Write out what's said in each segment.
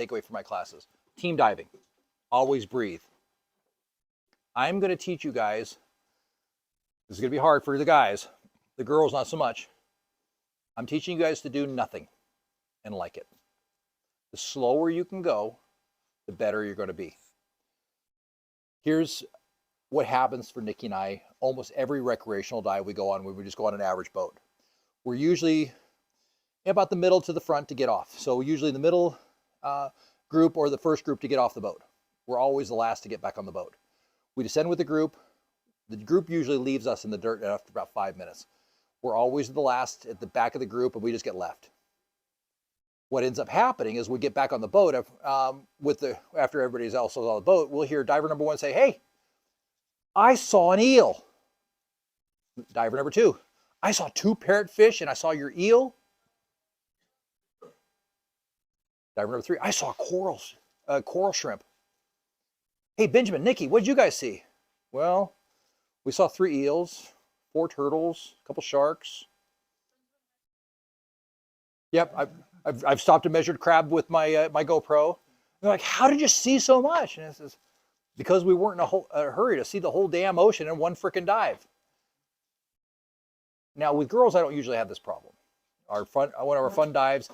takeaway from my classes. Team diving, always breathe. I'm going to teach you guys, this is going to be hard for the guys, the girls not so much. I'm teaching you guys to do nothing and like it. The slower you can go, the better you're going to be. Here's what happens for Nikki and I almost every recreational dive we go on when we just go on an average boat. We're usually about the middle to the front to get off. So usually the middle group or the first group to get off the boat. We're always the last to get back on the boat. We descend with the group. The group usually leaves us in the dirt after about 5 minutes. We're always the last at the back of the group, and we just get left. What ends up happening is we get back on the boat after everybody else is on the boat. We'll hear diver number 1 say, "Hey, I saw an eel." Diver number 2, "I saw 2 parrotfish and I saw your eel." Diver number 3, "I saw coral shrimp." "Hey, Benjamin, Nikki, what did you guys see?" "Well, we saw 3 eels, 4 turtles, a couple sharks." Yep, I've stopped and measured crab with my my GoPro. They're like, "How did you see so much?" And it says, "Because we weren't in a hurry to see the whole damn ocean in one frickin' dive." Now with girls, I don't usually have this problem. One of our fun dives,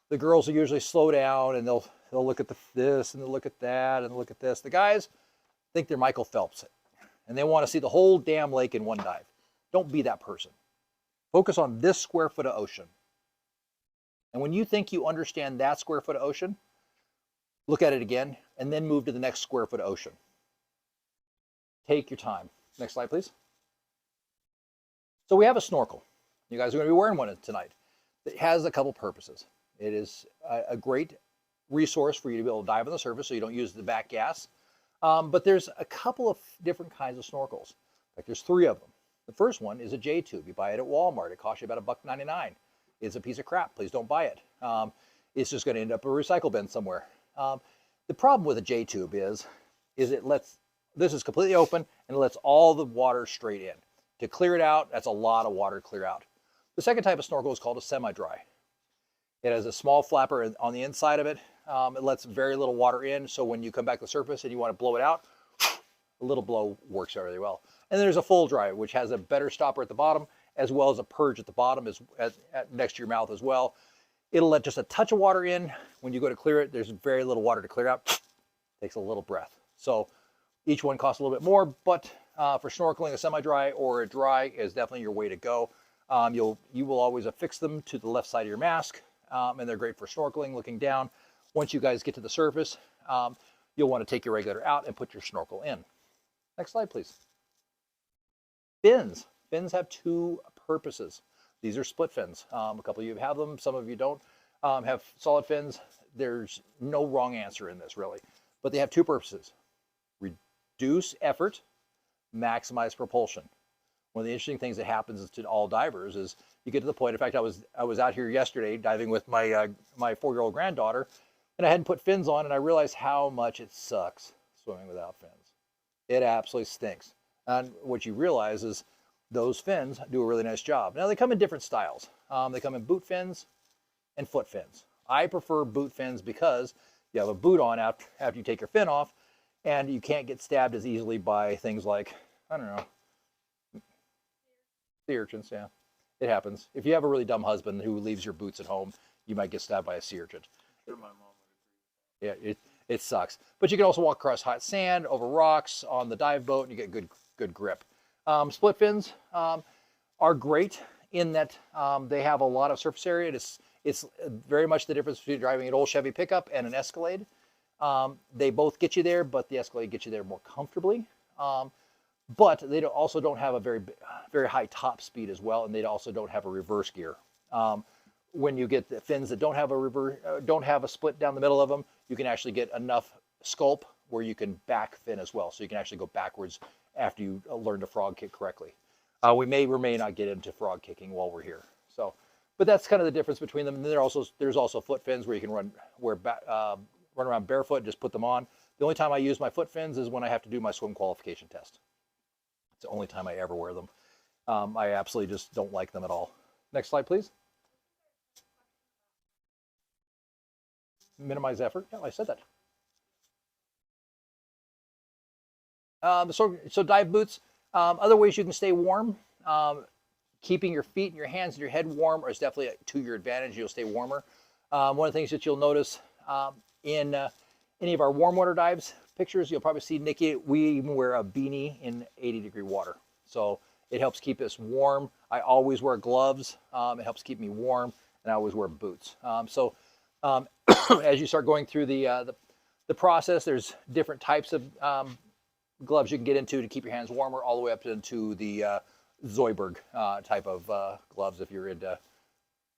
the girls will usually slow down and they'll look at this and they'll look at that and look at this. The guys think they're Michael Phelps and they want to see the whole damn lake in one dive. Don't be that person. Focus on this square foot of ocean. And when you think you understand that square foot of ocean, look at it again and then move to the next square foot of ocean. Take your time. Next slide, please. So we have a snorkel. You guys are going to be wearing one tonight. It has a couple purposes. It is a great resource for you to be able to dive on the surface so you don't use the back gas. But there's a couple of different kinds of snorkels. In fact, there's 3 of them. The first one is a J-tube. You buy it at Walmart. It costs you about $1.99. It's a piece of crap. Please don't buy it. It's just going to end up in a recycle bin somewhere. The problem with a J-tube is this is completely open and it lets all the water straight in. To clear it out, that's a lot of water to clear out. The second type of snorkel is called a semi-dry. It has a small flapper on the inside of it. It lets very little water in, so when you come back to the surface and you want to blow it out, a little blow works really well. And then there's a full dry, which has a better stopper at the bottom, as well as a purge at the bottom, next to your mouth as well. It'll let just a touch of water in. When you go to clear it, there's very little water to clear out. Takes a little breath. So each one costs a little bit more, but for snorkeling, a semi-dry or a dry is definitely your way to go. You will always affix them to the left side of your mask, and they're great for snorkeling, looking down. Once you guys get to the surface, you'll want to take your regulator out and put your snorkel in. Next slide, please. Fins. Fins have 2 purposes. These are split fins. A couple of you have them, some of you don't have solid fins. There's no wrong answer in this, really. But they have 2 purposes. Reduce effort, maximize propulsion. One of the interesting things that happens to all divers is you get to the point, in fact, I was out here yesterday diving with my my 4-year-old granddaughter, and I hadn't put fins on, and I realized how much it sucks swimming without fins. It absolutely stinks. And what you realize is those fins do a really nice job. Now, they come in different styles. They come in boot fins and foot fins. I prefer boot fins because you have a boot on after you take your fin off, and you can't get stabbed as easily by things like, I don't know, sea urchins. Yeah, it happens. If you have a really dumb husband who leaves your boots at home, you might get stabbed by a sea urchin. Yeah, it sucks. But you can also walk across hot sand, over rocks, on the dive boat, and you get good grip. Split fins are great in that they have a lot of surface area. It's very much the difference between driving an old Chevy pickup and an Escalade. They both get you there, but the Escalade gets you there more comfortably. But they also don't have a very high top speed as well, and they also don't have a reverse gear. When you get the fins that don't have a split down the middle of them, you can actually get enough sculpt where you can back fin as well. So you can actually go backwards after you learn to frog kick correctly. We may or may not get into frog kicking while we're here. But that's kind of the difference between them. And there's also foot fins where you can run around barefoot and just put them on. The only time I use my foot fins is when I have to do my swim qualification test. It's the only time I ever wear them. I absolutely just don't like them at all. Next slide, please. minimize effort. Yeah, I said that. So dive boots. Other ways you can stay warm. Keeping your feet and your hands and your head warm is definitely to your advantage. You'll stay warmer. One of the things that you'll notice in any of our warm water dives pictures, you'll probably see Nikki, we even wear a beanie in 80-degree water. So it helps keep us warm. I always wear gloves. It helps keep me warm, and I always wear boots. As you start going through the process, there's different types of gloves you can get into to keep your hands warmer, all the way up into the Zoidberg type of gloves. If you're into,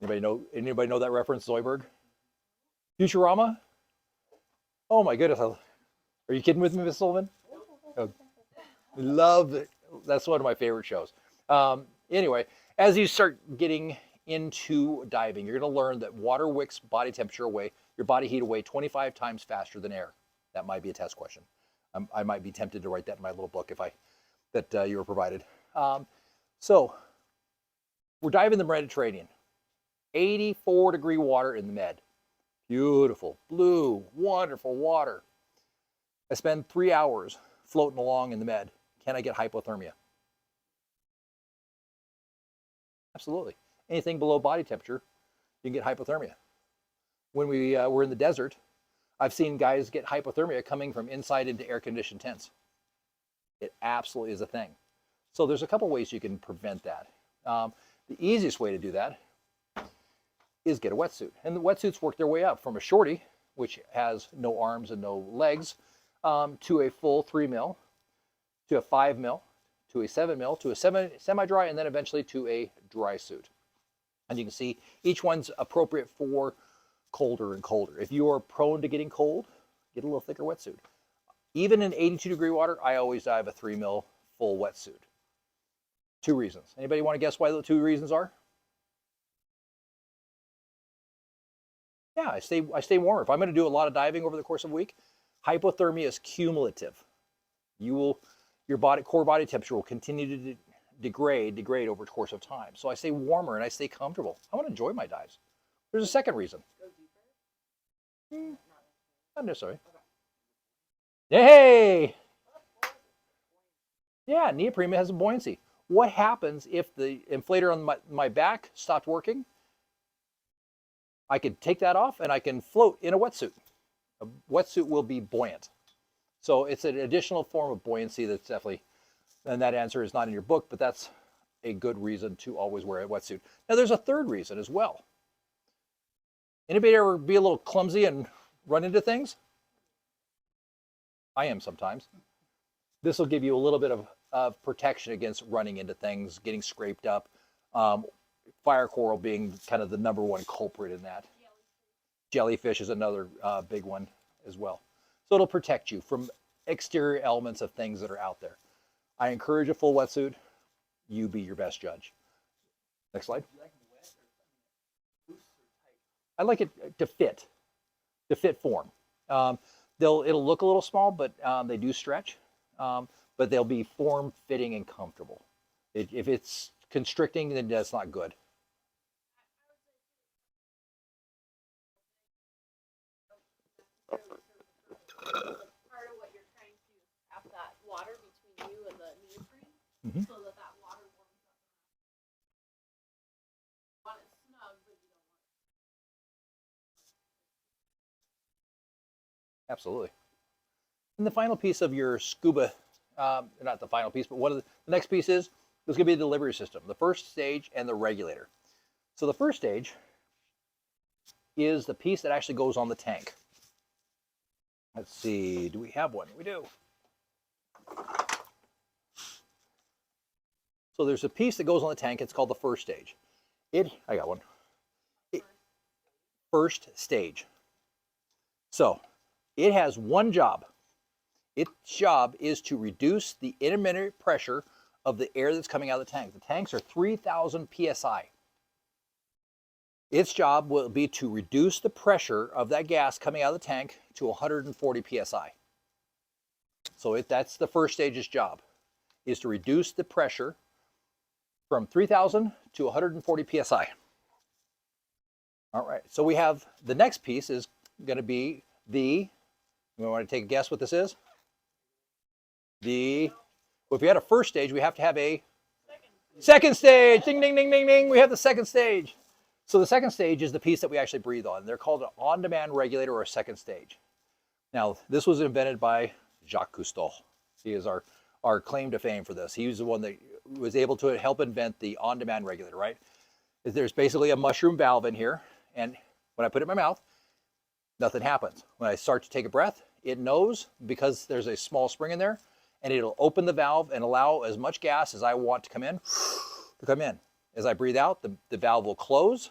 anybody know that reference, Zoidberg? Futurama? Oh my goodness! Are you kidding with me, Miss Sullivan? Oh, love it. That's one of my favorite shows. Anyway, as you start getting into diving, you're going to learn that water wicks body temperature away, your body heat away 25 times faster than air. That might be a test question. I might be tempted to write that in my little book that you were provided. So we're diving the Mediterranean, 84-degree water in the Med. Beautiful, blue, wonderful water. I spend 3 hours floating along in the Med. Can I get hypothermia? Absolutely. Anything below body temperature, you can get hypothermia. When we were in the desert, I've seen guys get hypothermia coming from inside into air-conditioned tents. It absolutely is a thing. So there's a couple ways you can prevent that. The easiest way to do that is get a wetsuit. And the wetsuits work their way up from a shorty, which has no arms and no legs, to a full 3 mil, to a 5 mil, to a 7 mil, to a semi-dry, and then eventually to a dry suit. And you can see each one's appropriate for colder and colder. If you are prone to getting cold, get a little thicker wetsuit. Even in 82-degree water, I always dive a 3 mil full wetsuit. 2 reasons. Anybody want to guess why the 2 reasons are? Yeah, I stay warmer. If I'm going to do a lot of diving over the course of a week, hypothermia is cumulative. Your core body temperature will continue to degrade over the course of time. So I stay warmer and I stay comfortable. I want to enjoy my dives. There's a second reason. Not necessarily. Hey! Yeah, neoprene has a buoyancy. What happens if the inflator on my back stopped working? I could take that off and I can float in a wetsuit. A wetsuit will be buoyant. So it's an additional form of buoyancy that's definitely, and that answer is not in your book, but that's a good reason to always wear a wetsuit. Now there's a third reason as well. Anybody ever be a little clumsy and run into things? I am sometimes. This will give you a little bit of protection against running into things, getting scraped up. Fire coral being kind of the #1 culprit in that. Jellyfish is another big one as well. So it'll protect you from exterior elements of things that are out there. I encourage a full wetsuit. You be your best judge. Next slide. I like it to fit form. It'll look a little small, but they do stretch. But they'll be form-fitting and comfortable. If it's constricting, then that's not good. Part of what you're trying to have that water between you and the neoprene, so that water warms up. You want it snug, but you don't want it. Absolutely. And the final piece of your scuba, not the final piece, but one of the next piece is there's going to be a delivery system, the first stage and the regulator. So the first stage is the piece that actually goes on the tank. Let's see, do we have one? We do. So there's a piece that goes on the tank. It's called the first stage. I got one. First stage. So it has one job. Its job is to reduce the intermittent pressure of the air that's coming out of the tank. The tanks are 3,000 psi. Its job will be to reduce the pressure of that gas coming out of the tank to 140 psi. So that's the first stage's job, is to reduce the pressure from 3,000 to 140 psi. All right, so we have the next piece is going to be the, you want to take a guess what this is? Well, if we had a first stage, we have to have a second stage. Ding, ding, ding, ding, ding. We have the second stage. So the second stage is the piece that we actually breathe on. They're called an on-demand regulator or a second stage. Now, this was invented by Jacques Cousteau. He is our claim to fame for this. He was the one that was able to help invent the on-demand regulator, right? There's basically a mushroom valve in here, and when I put it in my mouth, nothing happens. When I start to take a breath, it knows because there's a small spring in there, and it'll open the valve and allow as much gas as I want to come in. As I breathe out, the valve will close,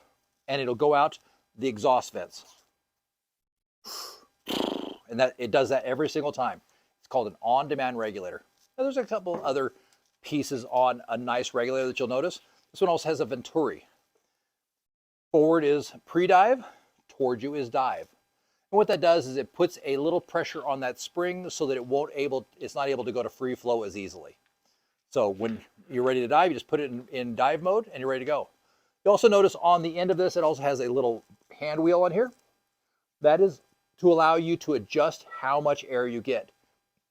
and it'll go out the exhaust vents. And that it does that every single time. It's called an on-demand regulator. Now, there's a couple other pieces on a nice regulator that you'll notice. This one also has a venturi. Forward is pre-dive, towards you is dive. And what that does is it puts a little pressure on that spring so that it's not able to go to free flow as easily. So when you're ready to dive, you just put it in dive mode and you're ready to go. You also notice on the end of this, it also has a little hand wheel on here. That is to allow you to adjust how much air you get.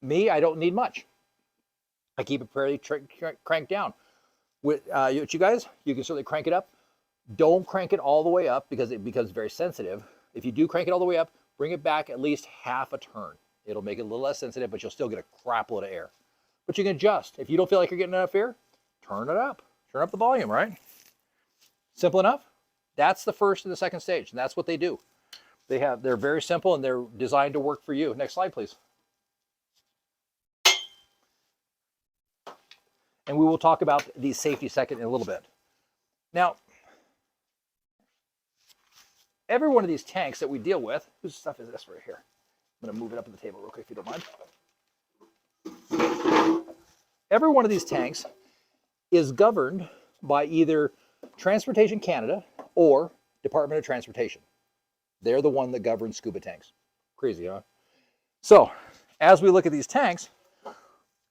Me, I don't need much. I keep it fairly cranked down. With you guys, you can certainly crank it up. Don't crank it all the way up because it becomes very sensitive. If you do crank it all the way up, bring it back at least half a turn. It'll make it a little less sensitive, but you'll still get a crap load of air. But you can adjust. If you don't feel like you're getting enough air, turn it up. Turn up the volume, right? Simple enough. That's the first and the second stage, and that's what they do. They're very simple and they're designed to work for you. Next slide, please. And we will talk about the safety second in a little bit. Now, every one of these tanks that we deal with, whose stuff is this right here? I'm going to move it up on the table real quick if you don't mind. Every one of these tanks is governed by either Transportation Canada or Department of Transportation. They're the one that governs scuba tanks. Crazy, huh? So, as we look at these tanks,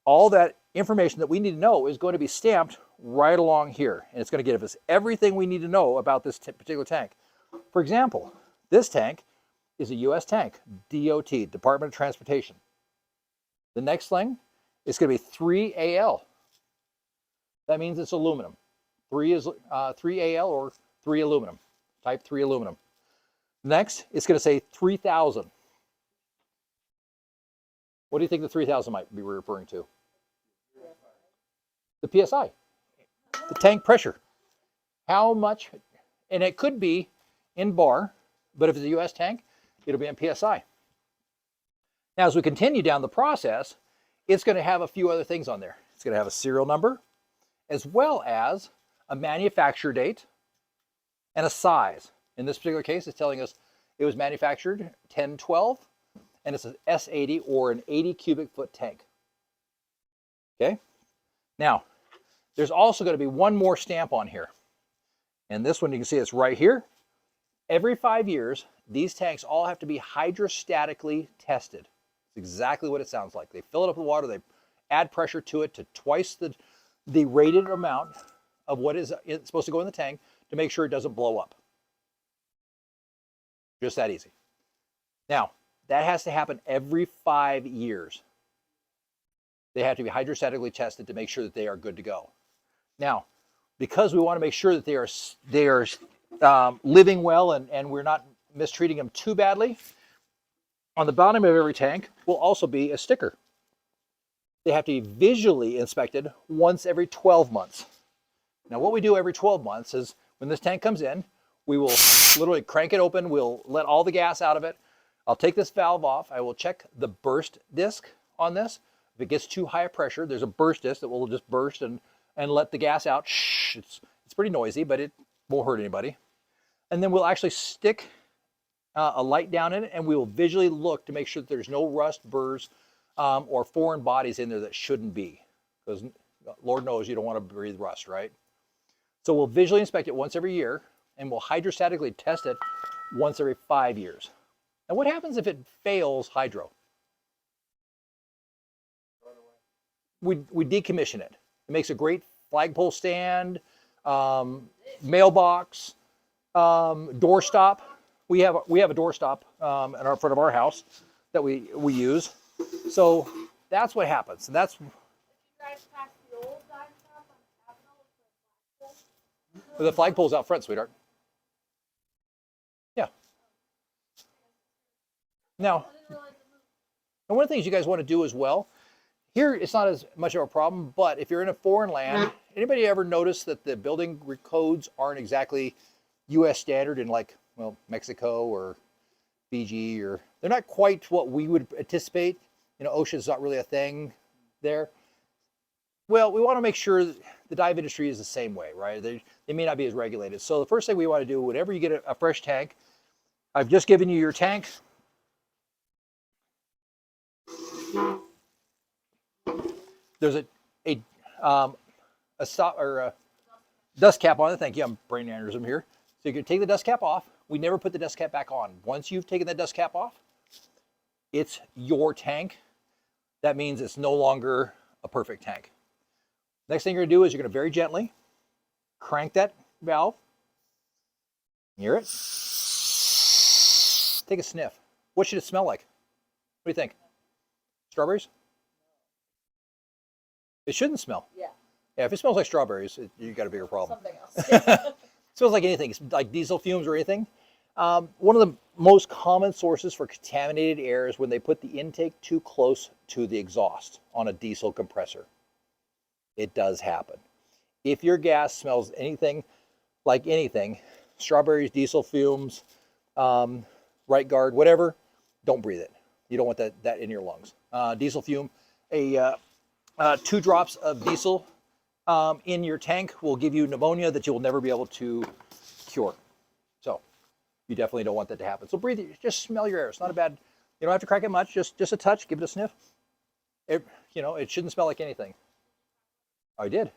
all that information that we need to know is going to be stamped right along here. And it's going to give us everything we need to know about this particular tank. For example, this tank is a U.S. tank, DOT, Department of Transportation. The next thing is going to be 3AL. That means it's aluminum. 3AL or 3 aluminum, type 3 aluminum. Next, it's going to say 3000. What do you think the 3000 might be referring to? The PSI, the tank pressure. How much, and it could be in bar, but if it's a US tank, it'll be in PSI. Now, as we continue down the process, it's going to have a few other things on there. It's going to have a serial number, as well as a manufacture date and a size. In this particular case, it's telling us it was manufactured 1012, and it's an S80 or an 80 cubic foot tank. Okay? Now, there's also going to be one more stamp on here. And this one, you can see it's right here. Every 5 years, these tanks all have to be hydrostatically tested. It's exactly what it sounds like. They fill it up with water, they add pressure to it to twice the rated amount of what is supposed to go in the tank to make sure it doesn't blow up. Just that easy. Now, that has to happen every 5 years. They have to be hydrostatically tested to make sure that they are good to go. Now, because we want to make sure that they are living well and we're not mistreating them too badly, on the bottom of every tank will also be a sticker. They have to be visually inspected once every 12 months. Now, what we do every 12 months is when this tank comes in, we will literally crank it open. We'll let all the gas out of it. I'll take this valve off. I will check the burst disc on this. If it gets too high a pressure, there's a burst disc that will just burst and let the gas out. Shh, it's pretty noisy, but it won't hurt anybody. And then we'll actually stick a light down in it, and we will visually look to make sure that there's no rust, burrs, or foreign bodies in there that shouldn't be. Because Lord knows you don't want to breathe rust, right? So we'll visually inspect it once every year, and we'll hydrostatically test it once every 5 years. Now, what happens if it fails hydro? We decommission it. It makes a great flagpole stand, mailbox, doorstop. we have a doorstop in our front of our house that we use. So that's what happens, and that's If you drive past the old dive shop on Avenel with the flagpole. the flagpole's out front, sweetheart. Yeah. Now, I didn't realize it moved. and one of the things you guys want to do as well, here it's not as much of a problem, but if you're in a foreign land, anybody ever notice that the building codes aren't exactly U.S. standard in like, well, Mexico or Fiji, or they're not quite what we would anticipate. You know, OSHA's not really a thing there. Well, we want to make sure that the dive industry is the same way, right? They may not be as regulated. So the first thing we want to do, whenever you get a fresh tank, I've just given you your tank. There's a stop or a dust cap on it. Thank you. I'm brain aneurysm here. So you can take the dust cap off. We never put the dust cap back on. Once you've taken the dust cap off, it's your tank. That means it's no longer a perfect tank. Next thing you're going to do is you're going to very gently crank that valve. Hear it? Take a sniff. What should it smell like? What do you think? Strawberries? It shouldn't smell. Yeah. Yeah, if it smells like strawberries, you got a bigger problem. Something else. It smells like anything, like diesel fumes or anything. One of the most common sources for contaminated air is when they put the intake too close to the exhaust on a diesel compressor. It does happen. If your gas smells anything like anything, strawberries, diesel fumes, right guard, whatever, don't breathe it. You don't want that in your lungs. Diesel fume, 2 drops of diesel in your tank will give you pneumonia that you will never be able to cure. So you definitely don't want that to happen. So breathe, just smell your air. It's not a bad, you don't have to crack it much, just a touch, give it a sniff. It shouldn't smell like anything. I did.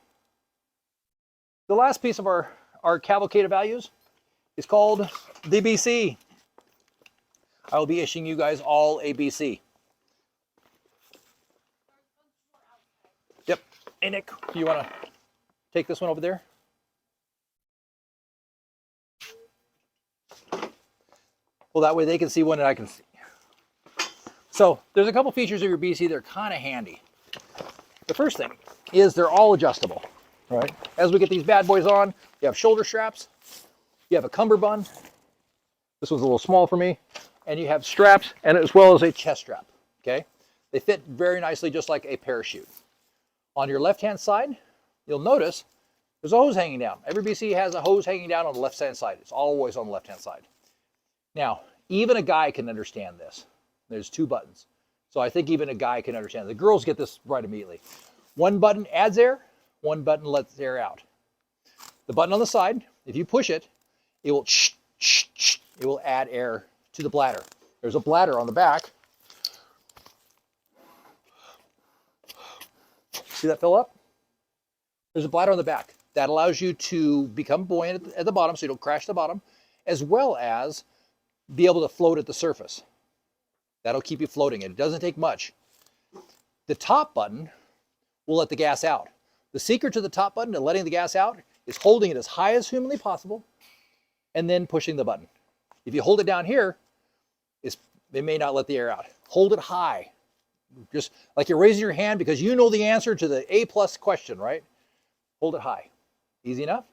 The last piece of our cavalcade of values is called the BC. I will be issuing you guys all a BC. Yep. Hey, Nick, you want to take this one over there? Well, that way they can see one and I can see. So there's a couple features of your BC that are kind of handy. The first thing is they're all adjustable, right? As we get these bad boys on, you have shoulder straps, you have a cummerbund. This one's a little small for me. And you have straps, and as well as a chest strap, okay? They fit very nicely, just like a parachute. On your left-hand side, you'll notice there's a hose hanging down. Every BC has a hose hanging down on the left-hand side. It's always on the left-hand side. Now, even a guy can understand this. There's 2 buttons. So I think even a guy can understand. The girls get this right immediately. One button adds air, one button lets air out. The button on the side, if you push it, it will add air to the bladder. There's a bladder on the back. See that fill up? There's a bladder on the back that allows you to become buoyant at the bottom so you don't crash the bottom, as well as be able to float at the surface. That'll keep you floating, and it doesn't take much. The top button will let the gas out. The secret to the top button and letting the gas out is holding it as high as humanly possible and then pushing the button. If you hold it down here, it may not let the air out. Hold it high. Just like you're raising your hand because you know the answer to the A+ question, right? Hold it high. Easy enough?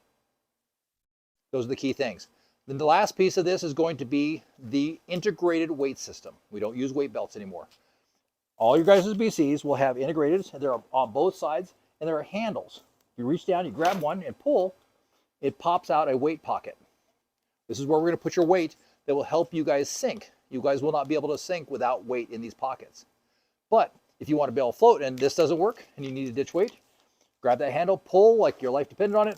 Those are the key things. Then the last piece of this is going to be the integrated weight system. We don't use weight belts anymore. All your guys' BCs will have integrated, and they're on both sides, and there are handles. You reach down, you grab one and pull, it pops out a weight pocket. This is where we're going to put your weight that will help you guys sink. You guys will not be able to sink without weight in these pockets. But if you want to be able to float and this doesn't work and you need to ditch weight, grab that handle, pull like your life depended on it,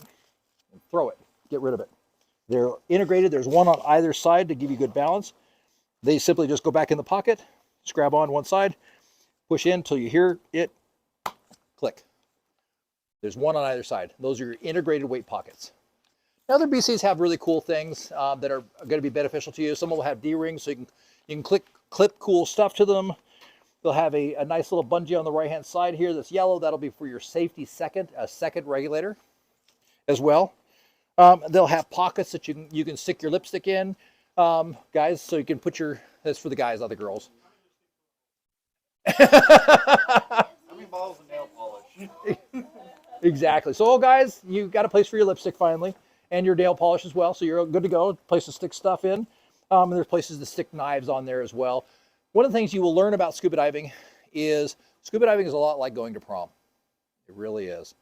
and throw it. Get rid of it. They're integrated. There's one on either side to give you good balance. They simply just go back in the pocket, just grab on one side, push in until you hear it click. There's one on either side. Those are your integrated weight pockets. Now, other BCs have really cool things that are going to be beneficial to you. Some will have D-rings, so you can clip cool stuff to them. They'll have a nice little bungee on the right-hand side here that's yellow. That'll be for your safety second regulator as well. They'll have pockets that you can stick your lipstick in. guys, so you can put your, that's for the guys, not the girls. How many balls and nail polish? Exactly. So, guys, you got a place for your lipstick finally, and your nail polish as well. So you're good to go. Place to stick stuff in. And there's places to stick knives on there as well. One of the things you will learn about scuba diving is a lot like going to prom. It really is.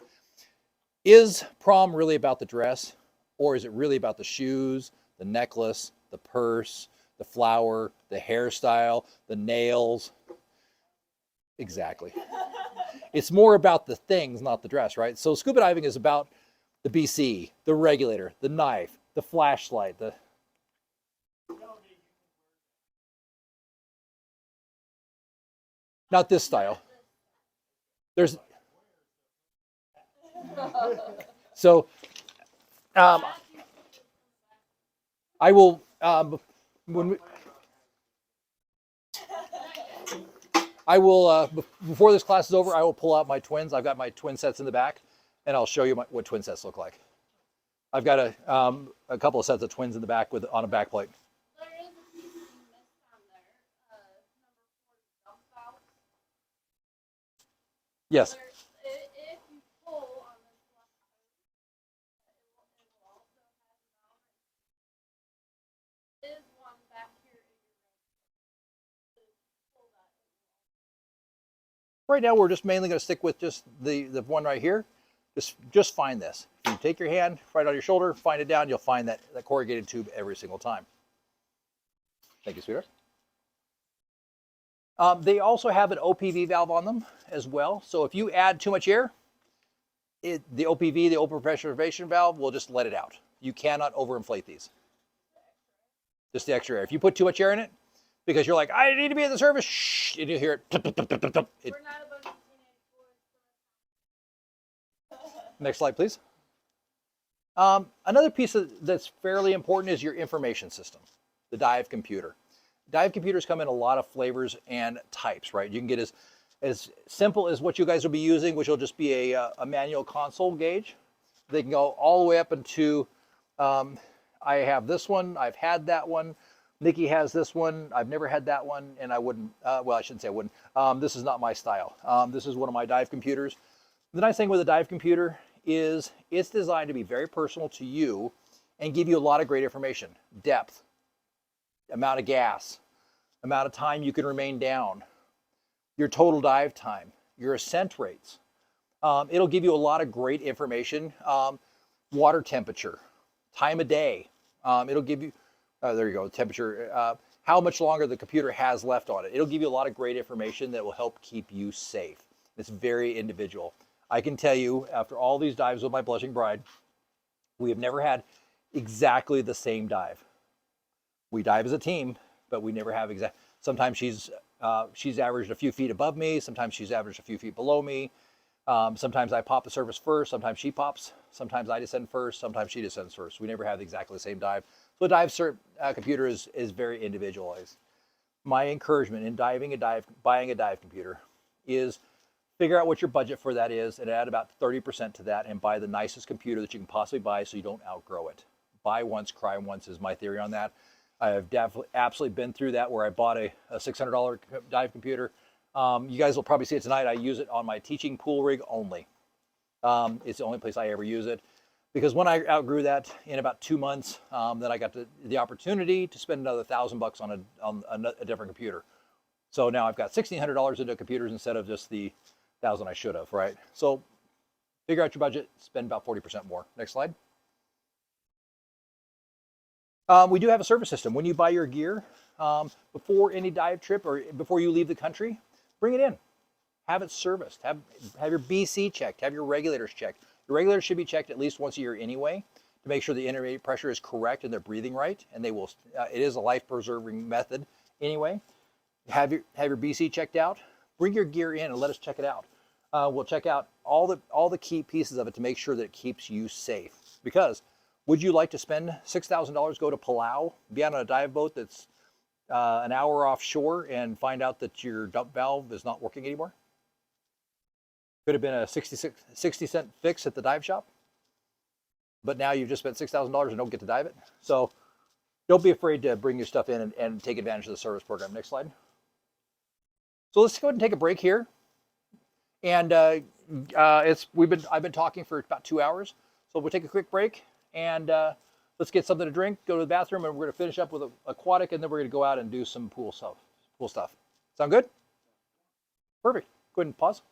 Is prom really about the dress, or is it really about the shoes, the necklace, the purse, the flower, the hairstyle, the nails? Exactly. It's more about the things, not the dress, right? So scuba diving is about the BC, the regulator, the knife, the flashlight, the... Not this style. There's... So, I will, when we... I will, before this class is over, I will pull out my twins. I've got my twin sets in the back, and I'll show you what twin sets look like. I've got a couple of sets of twins in the back on a back plate. There is a piece you missed on there. Number 4, dump valve. Yes. If you pull on this left hose, it will also have a valve. There is one back here in your room. Pull that. Right now, we're just mainly going to stick with just the one right here. Just find this. If you take your hand right on your shoulder, find it down, you'll find that corrugated tube every single time. Thank you, sweetheart. They also have an OPV valve on them as well. So if you add too much air, the OPV, the open pressurization valve, will just let it out. You cannot overinflate these. Just the extra air. If you put too much air in it, because you're like, I need to be at the surface, shh, and you hear it. We're not a bunch of teenage boys. Next slide, please. Another piece that's fairly important is your information system, the dive computer. Dive computers come in a lot of flavors and types, right? You can get as simple as what you guys will be using, which will just be a manual console gauge. They can go all the way up into, I have this one, I've had that one, Nikki has this one, I've never had that one, and I wouldn't, well, I shouldn't say I wouldn't. This is not my style. This is one of my dive computers. The nice thing with a dive computer is it's designed to be very personal to you and give you a lot of great information. Depth, amount of gas, amount of time you can remain down, your total dive time, your ascent rates. It'll give you a lot of great information. Water temperature, time of day. It'll give you, there you go, temperature, how much longer the computer has left on it. It'll give you a lot of great information that will help keep you safe. It's very individual. I can tell you, after all these dives with my blushing bride, we have never had exactly the same dive. We dive as a team, but we never have exact. Sometimes she's averaged a few feet above me. Sometimes she's averaged a few feet below me. Sometimes I pop the surface first. Sometimes she pops. Sometimes I descend first. Sometimes she descends first. We never have exactly the same dive. So a dive computer is very individualized. My encouragement in buying a dive computer is figure out what your budget for that is and add about 30% to that and buy the nicest computer that you can possibly buy so you don't outgrow it. Buy once, cry once is my theory on that. I have definitely absolutely been through that where I bought a $600 dive computer. You guys will probably see it tonight. I use it on my teaching pool rig only. It's the only place I ever use it. Because when I outgrew that in about 2 months, then I got the opportunity to spend another $1,000 on a different computer. So now I've got $1,600 into computers instead of just the 1,000 I should have, right? So figure out your budget, spend about 40% more. Next slide. We do have a service system. When you buy your gear, before any dive trip or before you leave the country, bring it in. Have it serviced. Have your BC checked. Have your regulators checked. Your regulators should be checked at least once a year anyway to make sure the intermediate pressure is correct and they're breathing right. And they will. It is a life-preserving method anyway. Have your BC checked out. Bring your gear in and let us check it out. We'll check out all the key pieces of it to make sure that it keeps you safe. Because would you like to spend $6,000, go to Palau, be on a dive boat that's an hour offshore and find out that your dump valve is not working anymore? Could have been a 60-cent fix at the dive shop, but now you've just spent $6,000 and don't get to dive it. So Don't be afraid to bring your stuff in and take advantage of the service program. Next slide. So let's go ahead and take a break here. And I've been talking for about 2 hours. So we'll take a quick break and let's get something to drink, go to the bathroom, and we're going to finish up with aquatic, and then we're going to go out and do some pool stuff. Sound good? Perfect. Go ahead and pause.